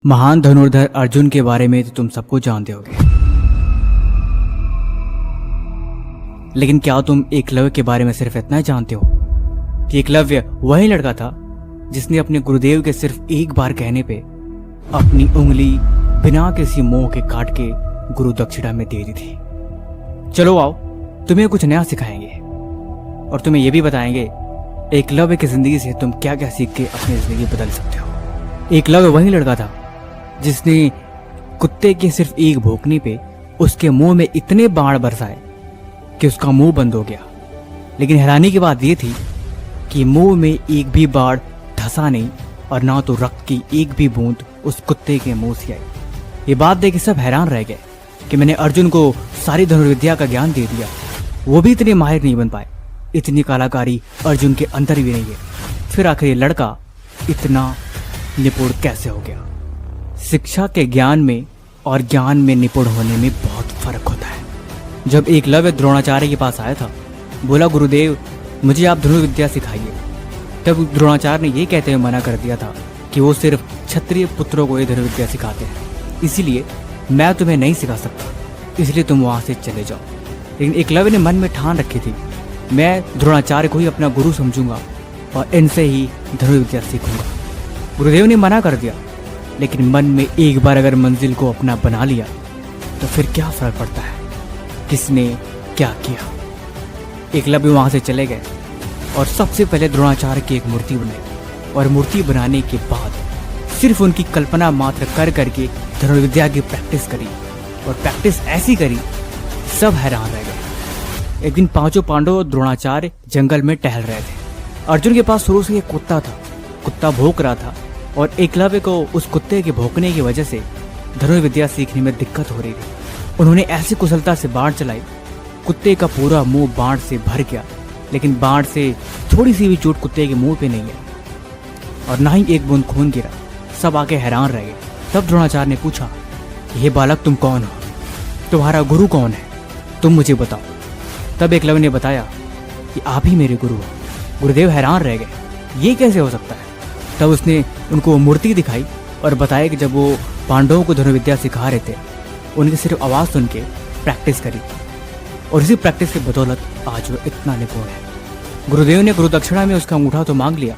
महान धनुर्धर अर्जुन के बारे में तो तुम सबको जानते होगे, लेकिन क्या तुम एकलव्य के बारे में सिर्फ इतना ही जानते हो कि एकलव्य वही लड़का था जिसने अपने गुरुदेव के सिर्फ एक बार कहने पे अपनी उंगली बिना किसी मोह के काट के गुरु दक्षिणा में दे दी थी। चलो आओ, तुम्हें कुछ नया सिखाएंगे और तुम्हें यह भी बताएंगे एकलव्य की जिंदगी से तुम क्या क्या सीख के अपनी जिंदगी बदल सकते हो। एकलव्य वही लड़का था जिसने कुत्ते के सिर्फ एक भौंकने पे उसके मुंह में इतने बाण बरसाए कि उसका मुंह बंद हो गया। लेकिन हैरानी की बात यह थी कि मुंह में एक भी बाण धंसा नहीं और ना तो रक्त की एक भी बूंद उस कुत्ते के मुंह से आई। ये बात देख के सब हैरान रह गए कि मैंने अर्जुन को सारी धनुर्विद्या का ज्ञान दे दिया, वो भी इतने माहिर नहीं बन पाए। इतनी कलाकारी अर्जुन के अंदर भी नहीं है, फिर आखिर ये लड़का इतना निपुण कैसे हो गया। शिक्षा के ज्ञान में और ज्ञान में निपुण होने में बहुत फर्क होता है। जब एकलव्य द्रोणाचार्य के पास आया था, बोला गुरुदेव मुझे आप धनुर्विद्या सिखाइए, तब द्रोणाचार्य ने यह कहते हुए मना कर दिया था कि वो सिर्फ क्षत्रिय पुत्रों को ये धनुर्विद्या सिखाते हैं, इसलिए मैं तुम्हें नहीं सिखा सकता, इसलिए तुम वहां से चले जाओ। लेकिन एकलव्य ने मन में ठान रखी थी, मैं द्रोणाचार्य को ही अपना गुरु समझूंगा और इनसे ही धनुर्विद्या सीखूंगा। गुरुदेव ने मना कर दिया, लेकिन मन में एक बार अगर मंजिल को अपना बना लिया तो फिर क्या फर्क पड़ता है किसने क्या किया। एकलव्य वहां से चले गए और सबसे पहले द्रोणाचार्य की एक मूर्ति बनाई और मूर्ति बनाने के बाद सिर्फ उनकी कल्पना मात्र कर करके धनुर्विद्या की प्रैक्टिस करी और प्रैक्टिस ऐसी करी सब हैरान रह गए। एक दिन पांचों पांडव और द्रोणाचार्य जंगल में टहल रहे थे। अर्जुन के पास शुरू से एक कुत्ता था, कुत्ता भौंक रहा था और एकलव्य को उस कुत्ते के भौंकने की वजह से धनुर्विद्या सीखने में दिक्कत हो रही थी। उन्होंने ऐसी कुशलता से बाण चलाई, कुत्ते का पूरा मुंह बाण से भर गया, लेकिन बाण से थोड़ी सी भी चोट कुत्ते के मुंह पे नहीं है और ना ही एक बूंद खून गिरा। सब आके हैरान रह गए। तब द्रोणाचार्य ने पूछा, ये बालक तुम कौन हो, तुम्हारा गुरु कौन है, तुम मुझे बताओ। तब एकलव्य ने बताया कि आप ही मेरे गुरु हो। गुरुदेव हैरान रह गए, ये कैसे हो सकता है। तब उसने उनको मूर्ति दिखाई और बताया कि जब वो पांडवों को धनुर्विद्या सिखा रहे थे, उनकी सिर्फ आवाज़ सुन के प्रैक्टिस करी और इसी प्रैक्टिस की बदौलत आज वो इतना निपुण है। गुरुदेव ने गुरु दक्षिणा में उसका अंगूठा तो मांग लिया,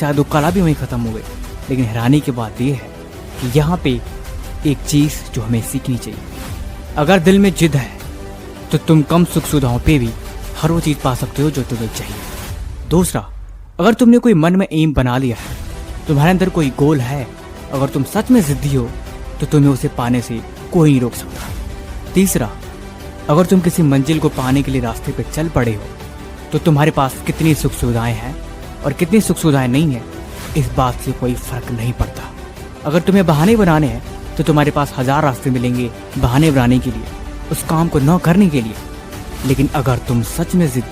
शायद वो कला भी वहीं खत्म हो गई। लेकिन हैरानी की बात यह है कि यहाँ पे एक चीज़ जो हमें सीखनी चाहिए, अगर दिल में जिद है तो तुम कम सुख सुविधाओं पे भी हर वो चीज़ पा सकते हो जो तुम्हें चाहिए। दूसरा, अगर तुमने कोई मन में एम बना लिया है, तुम्हारे अंदर कोई गोल है, अगर तुम सच में जिद्दी हो तो तुम्हें उसे पाने से कोई नहीं रोक सकता। तीसरा, अगर तुम किसी मंजिल को पाने के लिए रास्ते पर चल पड़े हो तो तुम्हारे पास कितनी सुख सुविधाएं हैं और कितनी सुख सुविधाएं नहीं हैं, इस बात से कोई फर्क नहीं पड़ता। अगर तुम्हें बहाने बनाने हैं तो तुम्हारे पास 1000 रास्ते मिलेंगे बहाने बनाने के लिए, उस काम को न करने के लिए। लेकिन अगर तुम सच में जिद्दी